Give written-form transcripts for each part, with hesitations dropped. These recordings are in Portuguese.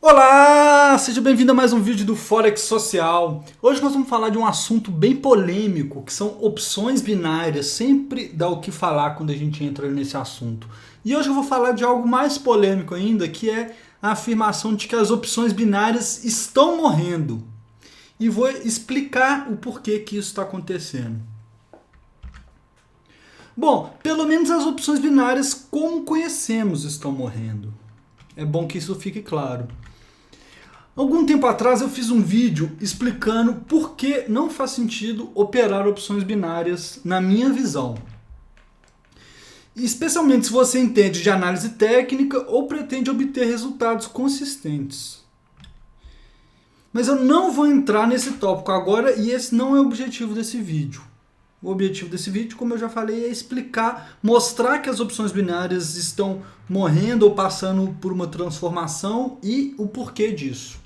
Olá, seja bem-vindo a mais um vídeo do Forex Social. Hoje nós vamos falar de um assunto bem polêmico, que são opções binárias. Sempre dá o que falar quando a gente entra nesse assunto. E hoje eu vou falar de algo mais polêmico ainda, que é a afirmação de que as opções binárias estão morrendo. E vou explicar o porquê que isso está acontecendo. Bom, pelo menos as opções binárias como conhecemos estão morrendo. É bom que isso fique claro. Algum tempo atrás eu fiz um vídeo explicando por que não faz sentido operar opções binárias na minha visão. Especialmente se você entende de análise técnica ou pretende obter resultados consistentes. Mas eu não vou entrar nesse tópico agora e esse não é o objetivo desse vídeo. O objetivo desse vídeo, como eu já falei, é explicar, mostrar que as opções binárias estão morrendo ou passando por uma transformação e o porquê disso.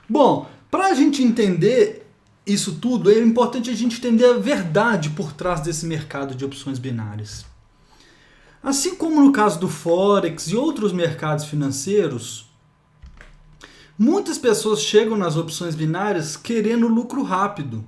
Bom, para a gente entender isso tudo, é importante a gente entender a verdade por trás desse mercado de opções binárias. Assim como no caso do Forex e outros mercados financeiros, muitas pessoas chegam nas opções binárias querendo lucro rápido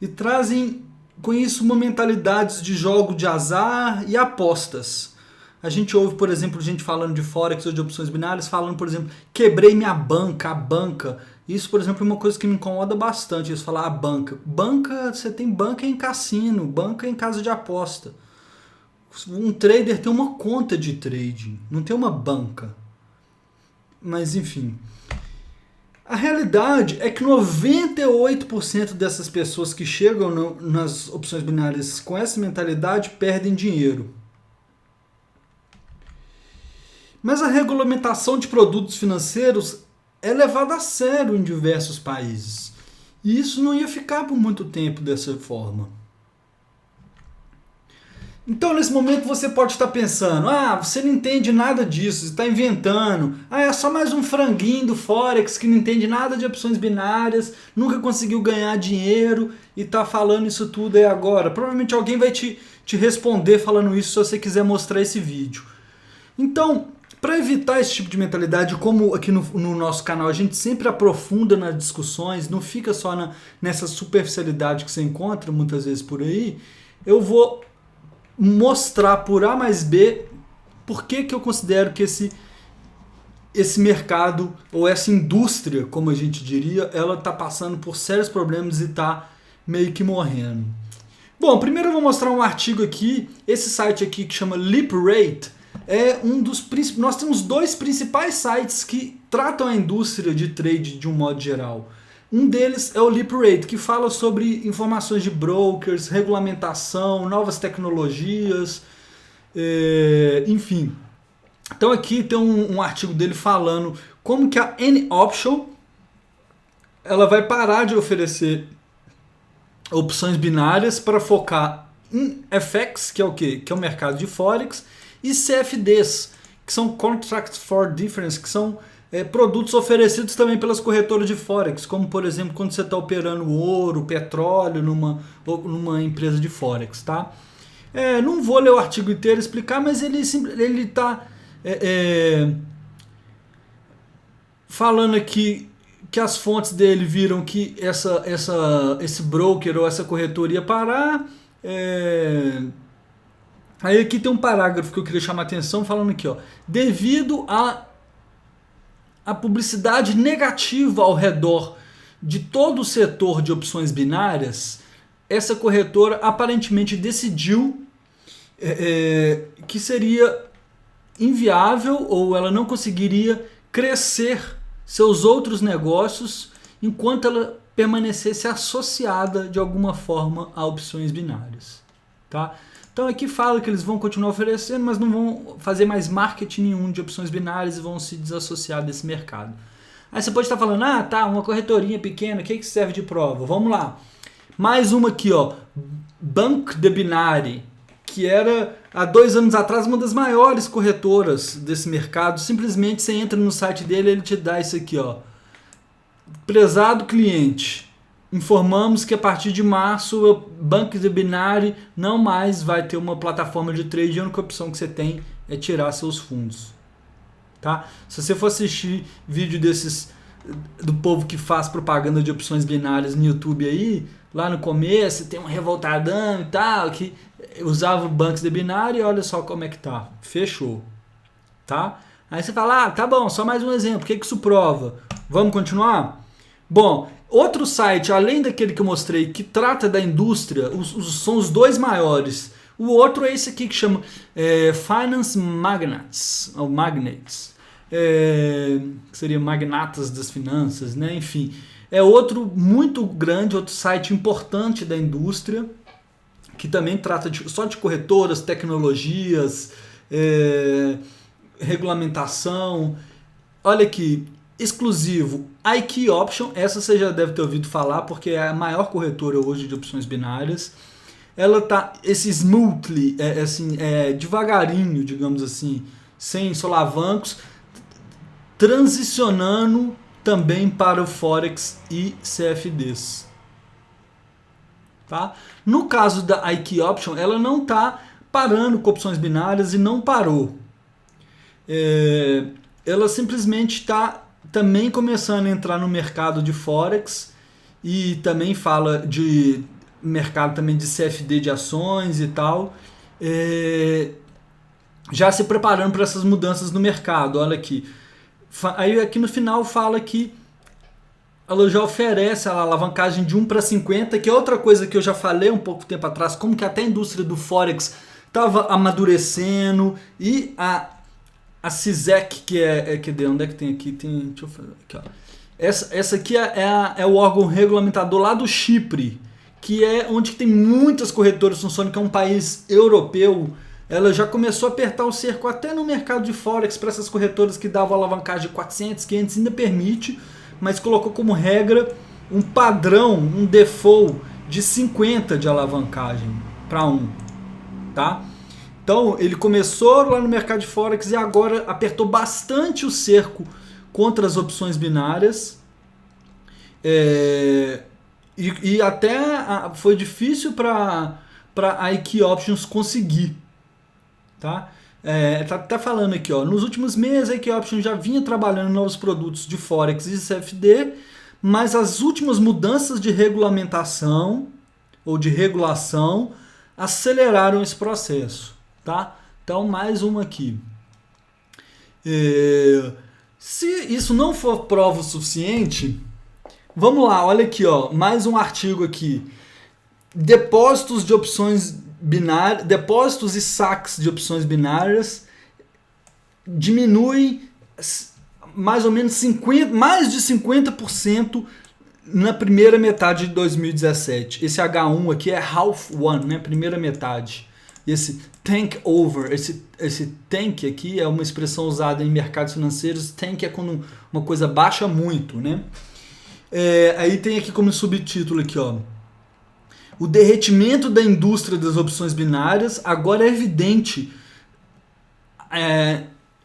e trazem com isso uma mentalidade de jogo de azar e apostas. A gente ouve, por exemplo, gente falando de Forex ou de opções binárias, falando, por exemplo, quebrei minha banca, a banca. Isso, por exemplo, é uma coisa que me incomoda bastante, eles falar a banca. Banca, você tem banca em cassino, banca em casa de aposta. Um trader tem uma conta de trading, não tem uma banca. Mas, enfim. A realidade é que 98% dessas pessoas que chegam nas opções binárias com essa mentalidade perdem dinheiro. Mas a regulamentação de produtos financeiros é levada a sério em diversos países. E isso não ia ficar por muito tempo dessa forma. Então, nesse momento, você pode estar pensando, você não entende nada disso, você está inventando. É só mais um franguinho do Forex que não entende nada de opções binárias, nunca conseguiu ganhar dinheiro e está falando isso tudo aí agora. Provavelmente alguém vai te responder falando isso se você quiser mostrar esse vídeo. Então, para evitar esse tipo de mentalidade, como aqui no nosso canal a gente sempre aprofunda nas discussões, não fica só nessa superficialidade que você encontra muitas vezes por aí, eu vou mostrar por A mais B por que eu considero que esse mercado, ou essa indústria, como a gente diria, ela está passando por sérios problemas e está meio que morrendo. Bom, primeiro eu vou mostrar um artigo aqui, esse site aqui que chama LeapRate, é um dos nós temos dois principais sites que tratam a indústria de trade de um modo geral. Um deles é o LeapRate, que fala sobre informações de brokers, regulamentação, novas tecnologias, enfim. Então aqui tem um artigo dele falando como que a N-Option ela vai parar de oferecer opções binárias para focar em FX, que é o quê? Que é o mercado de Forex, e CFDs, que são Contracts for Difference, que são produtos oferecidos também pelas corretoras de Forex, como por exemplo quando você está operando ouro, petróleo numa empresa de Forex. Tá? Não vou ler o artigo inteiro e explicar, mas ele está falando aqui que as fontes dele viram que esse broker ou essa corretora ia parar. Aí aqui tem um parágrafo que eu queria chamar a atenção falando aqui, devido a publicidade negativa ao redor de todo o setor de opções binárias, essa corretora aparentemente decidiu que seria inviável ou ela não conseguiria crescer seus outros negócios enquanto ela permanecesse associada de alguma forma a opções binárias. Tá? Então aqui fala que eles vão continuar oferecendo, mas não vão fazer mais marketing nenhum de opções binárias e vão se desassociar desse mercado. Aí você pode estar falando, uma corretorinha pequena, o que serve de prova? Vamos lá. Mais uma aqui, Banque de Binary, que era há 2 anos atrás uma das maiores corretoras desse mercado. Simplesmente você entra no site dele e ele te dá isso aqui, prezado cliente. Informamos que a partir de março o Banque de Binary não mais vai ter uma plataforma de trade, a única opção que você tem é tirar seus fundos. tá? Se você for assistir vídeo desses do povo que faz propaganda de opções binárias no YouTube aí, lá no começo tem um revoltadão e tal, que usava bancos de binário e olha só como é que tá. Fechou. Tá? Aí você fala, tá bom, só mais um exemplo. O que isso prova? Vamos continuar? Bom, outro site, além daquele que eu mostrei, que trata da indústria, são os dois maiores. O outro é esse aqui que chama Finance Magnates, ou Magnates. Que seria magnatas das finanças, né? Enfim, é outro muito grande, outro site importante da indústria, que também trata só de corretoras, tecnologias, regulamentação. Olha aqui, exclusivo IK Option, essa você já deve ter ouvido falar, porque é a maior corretora hoje de opções binárias. Ela tá, esse smoothly, devagarinho, digamos assim, sem solavancos, transicionando também para o Forex e CFDs. Tá? No caso da IK Option, ela não está parando com opções binárias e não parou. Ela simplesmente está também começando a entrar no mercado de Forex e também fala de mercado também de CFD de ações e tal, já se preparando para essas mudanças no mercado. Olha aqui. Aí aqui no final fala que ela já oferece a alavancagem de 1 para 50, que é outra coisa que eu já falei um pouco tempo atrás, como que até a indústria do Forex estava amadurecendo, e a CISEC, que onde é que tem aqui? Deixa eu fazer aqui, ó. Essa aqui é o órgão regulamentador lá do Chipre, que é onde tem muitas corretoras funcionando, que é um país europeu. Ela já começou a apertar o cerco até no mercado de Forex para essas corretoras que davam alavancagem de 400, 500, ainda permite, mas colocou como regra um padrão, um default de 50 de alavancagem para 1, tá? Então ele começou lá no mercado de Forex e agora apertou bastante o cerco contra as opções binárias, e até foi difícil para a IK Options conseguir. Tá? Tá falando aqui, ó, nos últimos meses a IK Options já vinha trabalhando em novos produtos de Forex e CFD, mas as últimas mudanças de regulamentação ou de regulação aceleraram esse processo. Tá? Então, mais uma aqui. Se isso não for prova o suficiente, vamos lá, olha aqui, ó, mais um artigo aqui. Depósitos de opções binárias, depósitos e saques de opções binárias diminuem mais ou menos mais de 50% na primeira metade de 2017. Esse H1 aqui é half one, né? Primeira metade. Esse tank over, esse tank aqui é uma expressão usada em mercados financeiros. Tank é quando uma coisa baixa muito, né? Aí tem aqui como subtítulo aqui, ó, o derretimento da indústria das opções binárias agora é evidente,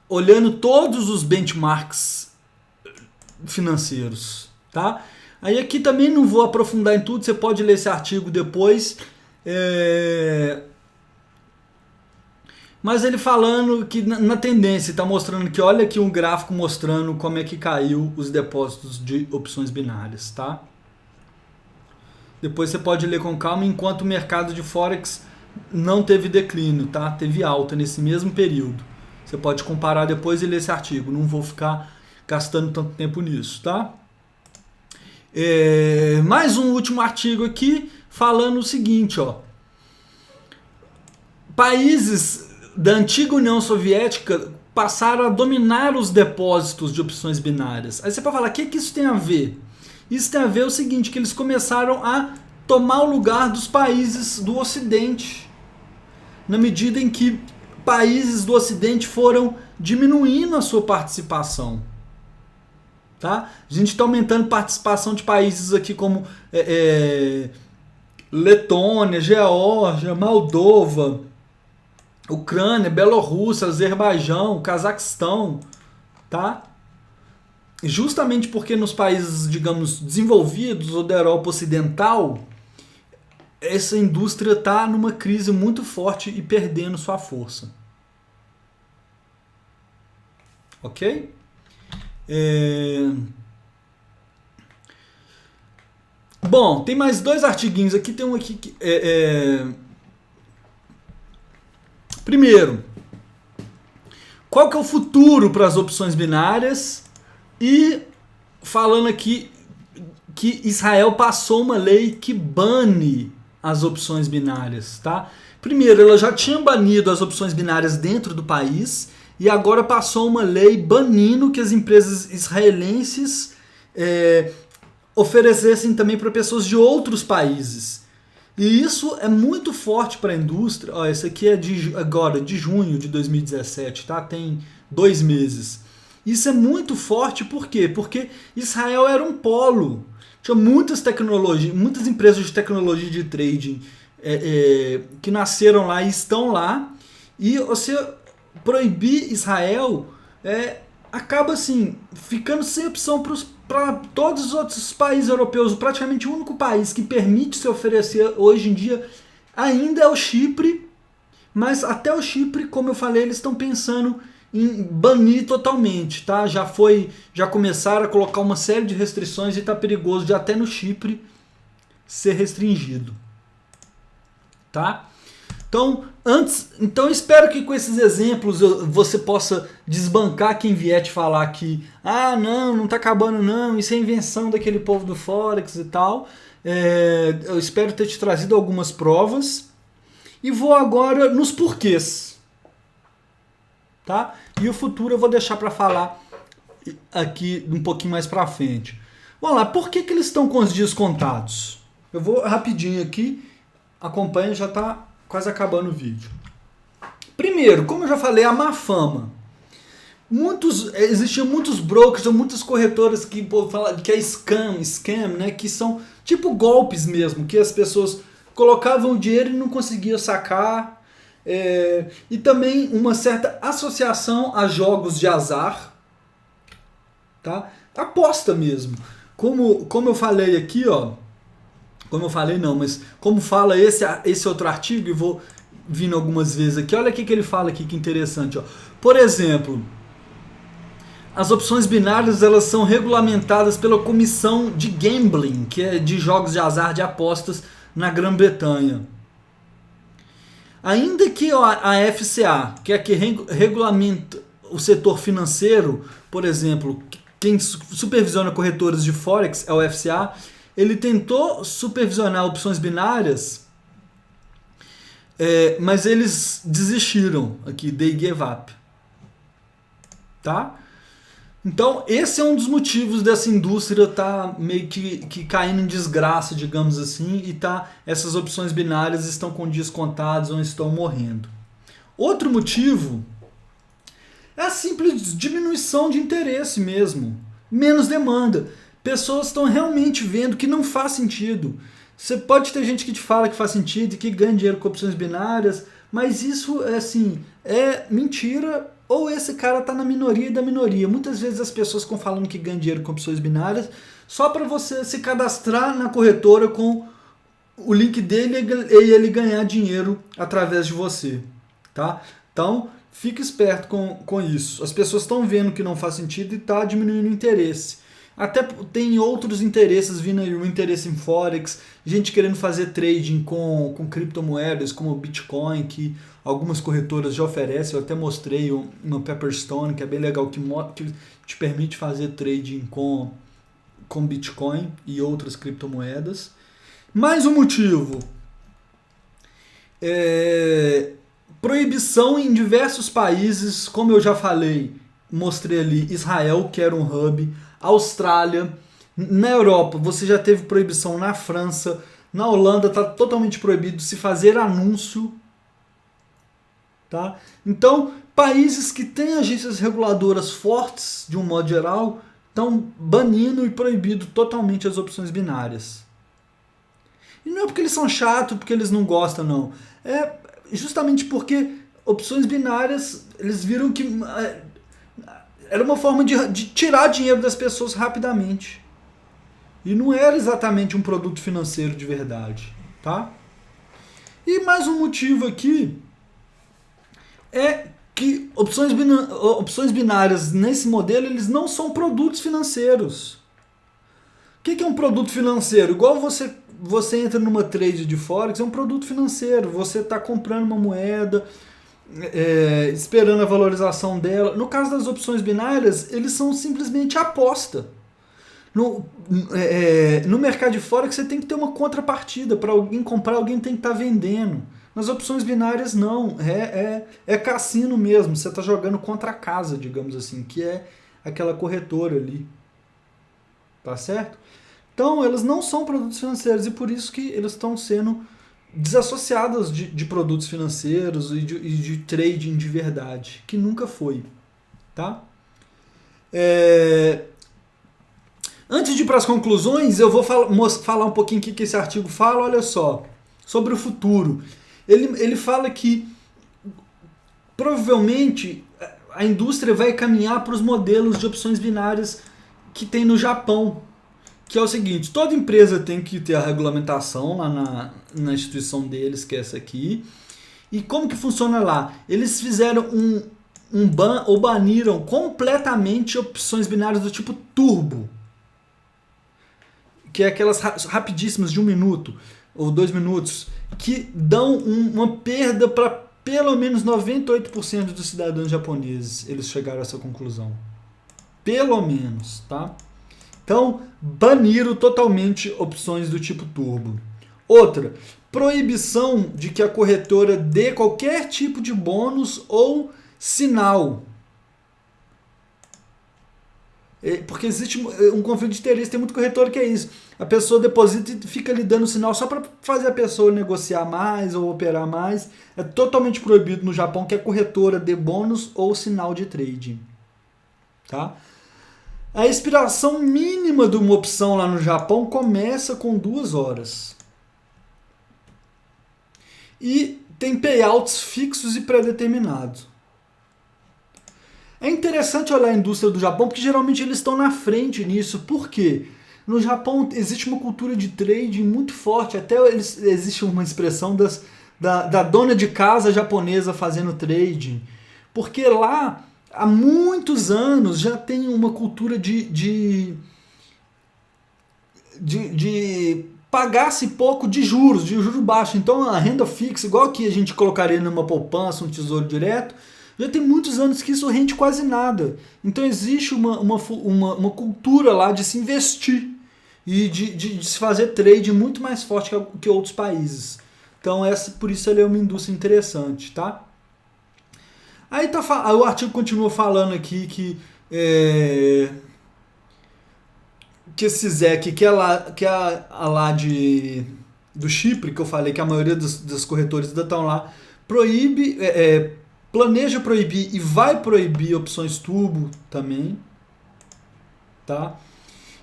olhando todos os benchmarks financeiros, tá? Aí aqui também não vou aprofundar em tudo, você pode ler esse artigo depois, mas ele falando que na tendência, está mostrando que, olha aqui um gráfico mostrando como é que caiu os depósitos de opções binárias, tá? Depois você pode ler com calma, enquanto o mercado de Forex não teve declínio, tá? Teve alta nesse mesmo período. Você pode comparar depois e ler esse artigo. Não vou ficar gastando tanto tempo nisso, tá? Mais um último artigo aqui falando o seguinte, ó. Países da antiga União Soviética passaram a dominar os depósitos de opções binárias. Aí você pode falar, o que isso tem a ver? Isso tem a ver o seguinte, que eles começaram a tomar o lugar dos países do Ocidente, na medida em que países do Ocidente foram diminuindo a sua participação. Tá? A gente está aumentando a participação de países aqui como Letônia, Geórgia, Moldova, Ucrânia, Bielorrússia, Azerbaijão, Cazaquistão, tá? Justamente porque nos países, digamos, desenvolvidos ou da Europa Ocidental, essa indústria está numa crise muito forte e perdendo sua força. ok? É... Bom, tem mais 2 artiguinhos aqui. Tem um aqui que primeiro, qual que é o futuro para as opções binárias? E falando aqui que Israel passou uma lei que bane as opções binárias, tá? Primeiro, ela já tinha banido as opções binárias dentro do país e agora passou uma lei banindo que as empresas israelenses oferecessem também para pessoas de outros países. E isso é muito forte para a indústria. Ó, esse aqui é de junho de 2017, tá? Tem 2 meses. Isso é muito forte, por quê? Porque Israel era um polo. Tinha muitas tecnologias, muitas empresas de tecnologia de trading que nasceram lá e estão lá. E você proibir Israel acaba assim, ficando sem opção para todos os outros países europeus. Praticamente o único país que permite se oferecer hoje em dia ainda é o Chipre, mas até o Chipre, como eu falei, eles estão pensando em banir totalmente, tá? Já começaram a colocar uma série de restrições e está perigoso de até no Chipre ser restringido, tá? Então espero que com esses exemplos você possa desbancar quem vier te falar que não tá acabando não, isso é invenção daquele povo do Forex e tal. Eu espero ter te trazido algumas provas e vou agora nos porquês, tá? E o futuro eu vou deixar para falar aqui um pouquinho mais para frente. Vamos lá, por que eles estão com os dias contados? Eu vou rapidinho aqui, acompanha, já tá quase acabando o vídeo. Primeiro, como eu já falei, a má fama. Existiam muitos brokers ou muitas corretoras que falam que é scam, né, que são tipo golpes mesmo, que as pessoas colocavam o dinheiro e não conseguiam sacar. E também uma certa associação a jogos de azar, tá? Aposta mesmo. Como eu falei aqui, ó. Como eu falei não, mas como fala esse outro artigo, e vou vindo algumas vezes aqui, olha o que ele fala aqui, que interessante. Ó. Por exemplo, as opções binárias elas são regulamentadas pela Comissão de Gambling, que é de jogos de azar de apostas na Grã-Bretanha. Ainda que a FCA, que é a que regulamenta o setor financeiro, por exemplo, quem supervisiona corretoras de Forex é o FCA, ele tentou supervisionar opções binárias, mas eles desistiram aqui, they gave up. Tá? Então, esse é um dos motivos dessa indústria estar meio que caindo em desgraça, digamos assim, e essas opções binárias estão com dias contados ou estão morrendo. Outro motivo é a simples diminuição de interesse mesmo, menos demanda. Pessoas estão realmente vendo que não faz sentido. Você pode ter gente que te fala que faz sentido e que ganha dinheiro com opções binárias, mas isso é mentira, ou esse cara está na minoria da minoria. Muitas vezes as pessoas ficam falando que ganham dinheiro com opções binárias só para você se cadastrar na corretora com o link dele e ele ganhar dinheiro através de você. Tá? Então, fique esperto com isso. As pessoas estão vendo que não faz sentido e está diminuindo o interesse. Até tem outros interesses vindo aí, o interesse em Forex, gente querendo fazer trading com criptomoedas como Bitcoin, que algumas corretoras já oferecem. Eu até mostrei uma Pepperstone, que é bem legal, que te permite fazer trading com Bitcoin e outras criptomoedas. Mais um motivo. Proibição em diversos países, como eu já falei, mostrei ali Israel, que era um hub, Austrália, na Europa você já teve proibição na França, na Holanda está totalmente proibido se fazer anúncio, tá? Então, países que têm agências reguladoras fortes, de um modo geral, estão banindo e proibindo totalmente as opções binárias. E não é porque eles são chatos, porque eles não gostam, não. É justamente porque opções binárias, eles viram que era uma forma de tirar dinheiro das pessoas rapidamente. E não era exatamente um produto financeiro de verdade. Tá? E mais um motivo aqui é que opções binárias nesse modelo, eles não são produtos financeiros. O que é um produto financeiro? Igual você entra numa trade de Forex, é um produto financeiro. Você está comprando uma moeda, esperando a valorização dela. No caso das opções binárias, eles são simplesmente aposta. No mercado de Forex, você tem que ter uma contrapartida. Para alguém comprar, alguém tem que estar vendendo. Nas opções binárias, não. É cassino mesmo. Você está jogando contra a casa, digamos assim, que é aquela corretora ali. Tá certo? Então, elas não são produtos financeiros e por isso que eles estão sendo desassociados de produtos financeiros e de trading de verdade, que nunca foi. Tá? Antes de ir para as conclusões, eu vou falar um pouquinho o que esse artigo fala. Olha só, sobre o futuro. Ele fala que provavelmente a indústria vai caminhar para os modelos de opções binárias que tem no Japão, que é o seguinte: toda empresa tem que ter a regulamentação lá na instituição deles, que é essa aqui. E como que funciona lá? Eles fizeram ou baniram completamente opções binárias do tipo turbo, que é aquelas rapidíssimas de 1 minuto ou 2 minutos, que dão uma perda para pelo menos 98% dos cidadãos japoneses. Eles chegaram a essa conclusão. Pelo menos, tá? Então, baniram totalmente opções do tipo turbo. Outra, proibição de que a corretora dê qualquer tipo de bônus ou sinal. Porque existe um conflito de interesse, tem muito corretor que é isso. A pessoa deposita e fica lhe dando sinal só para fazer a pessoa negociar mais ou operar mais. É totalmente proibido no Japão que a corretora dê bônus ou sinal de trading. Tá? A expiração mínima de uma opção lá no Japão começa com 2 horas. E tem payouts fixos e pré-determinados. É interessante olhar a indústria do Japão, porque geralmente eles estão na frente nisso. Por quê? No Japão existe uma cultura de trading muito forte. Até existe uma expressão da dona de casa japonesa fazendo trading. Porque lá, há muitos anos, já tem uma cultura de pagar-se pouco de juros baixo. Então a renda fixa, igual que a gente colocaria numa poupança, um tesouro direto, já tem muitos anos que isso rende quase nada. Então existe uma cultura lá de se investir e de se fazer trade muito mais forte que outros países. Então por isso ela é uma indústria interessante, tá? Aí o artigo continua falando aqui que esse ZEC, que é lá do Chipre, que eu falei que a maioria dos corretores ainda estão lá, planeja proibir e vai proibir opções turbo também, tá?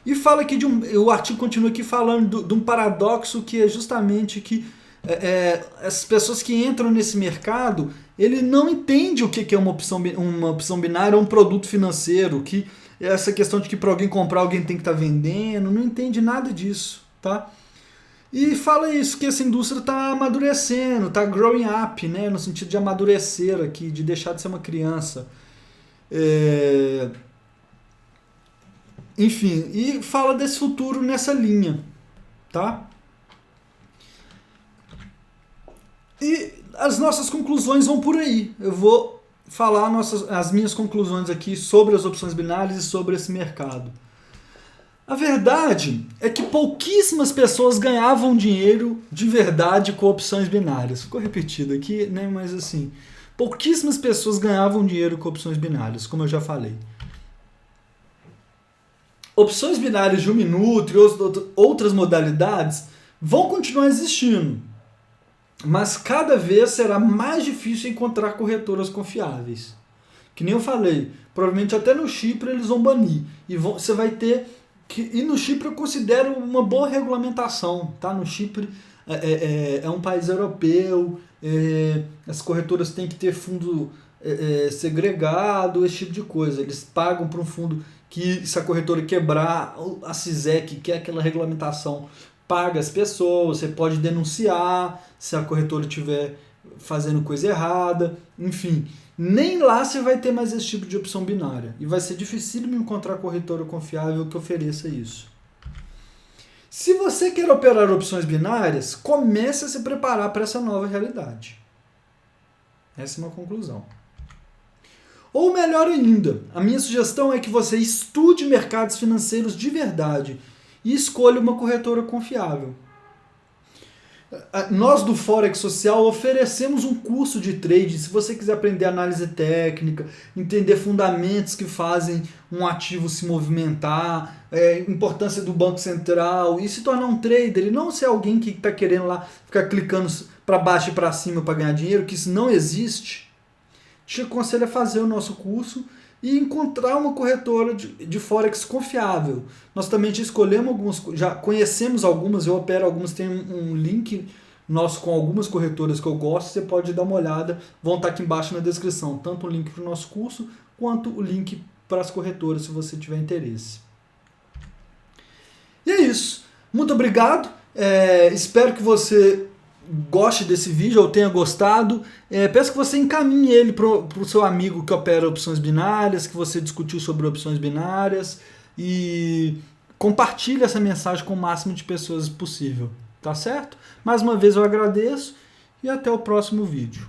E fala aqui o artigo continua aqui falando de um paradoxo, que é justamente que as pessoas que entram nesse mercado, ele não entende o que é uma opção binária ou um produto financeiro, que essa questão de que para alguém comprar alguém tem que estar vendendo, não entende nada disso, tá? E fala isso, que essa indústria está amadurecendo, está growing up, né? No sentido de amadurecer aqui, de deixar de ser uma criança. Enfim, e fala desse futuro nessa linha, tá? E as nossas conclusões vão por aí. Eu vou falar as minhas conclusões aqui sobre as opções binárias e sobre esse mercado. A verdade é que pouquíssimas pessoas ganhavam dinheiro de verdade com opções binárias. Ficou repetido aqui, né? Mas assim, pouquíssimas pessoas ganhavam dinheiro com opções binárias, como eu já falei. Opções binárias de 1 minuto e outras modalidades vão continuar existindo, mas cada vez será mais difícil encontrar corretoras confiáveis. Que nem eu falei, provavelmente até no Chipre eles vão banir. E você vai ter... E no Chipre eu considero uma boa regulamentação, tá? No Chipre é um país europeu, as corretoras têm que ter fundo segregado, esse tipo de coisa. Eles pagam para um fundo que, se a corretora quebrar, a CISEC, que é aquela regulamentação, paga as pessoas, você pode denunciar se a corretora estiver fazendo coisa errada, enfim. Nem lá você vai ter mais esse tipo de opção binária. E vai ser difícil me encontrar corretora confiável que ofereça isso. Se você quer operar opções binárias, comece a se preparar para essa nova realidade. Essa é uma conclusão. Ou melhor ainda, a minha sugestão é que você estude mercados financeiros de verdade e escolha uma corretora confiável. Nós do Forex Social oferecemos um curso de trade. Se você quiser aprender análise técnica, entender fundamentos que fazem um ativo se movimentar, importância do Banco Central e se tornar um trader e não ser alguém que está querendo lá ficar clicando para baixo e para cima para ganhar dinheiro, que isso não existe, te aconselho a fazer o nosso curso e encontrar uma corretora de Forex confiável. Nós também já escolhemos algumas, já conhecemos algumas, eu opero algumas, tem um link nosso com algumas corretoras que eu gosto, você pode dar uma olhada, vão estar aqui embaixo na descrição, tanto o link para o nosso curso, quanto o link para as corretoras, se você tiver interesse. E é isso. Muito obrigado. Espero que você goste desse vídeo ou tenha gostado. Peço que você encaminhe ele para o seu amigo que opera opções binárias, que você discutiu sobre opções binárias e compartilhe essa mensagem com o máximo de pessoas possível. Tá certo? Mais uma vez eu agradeço e até o próximo vídeo.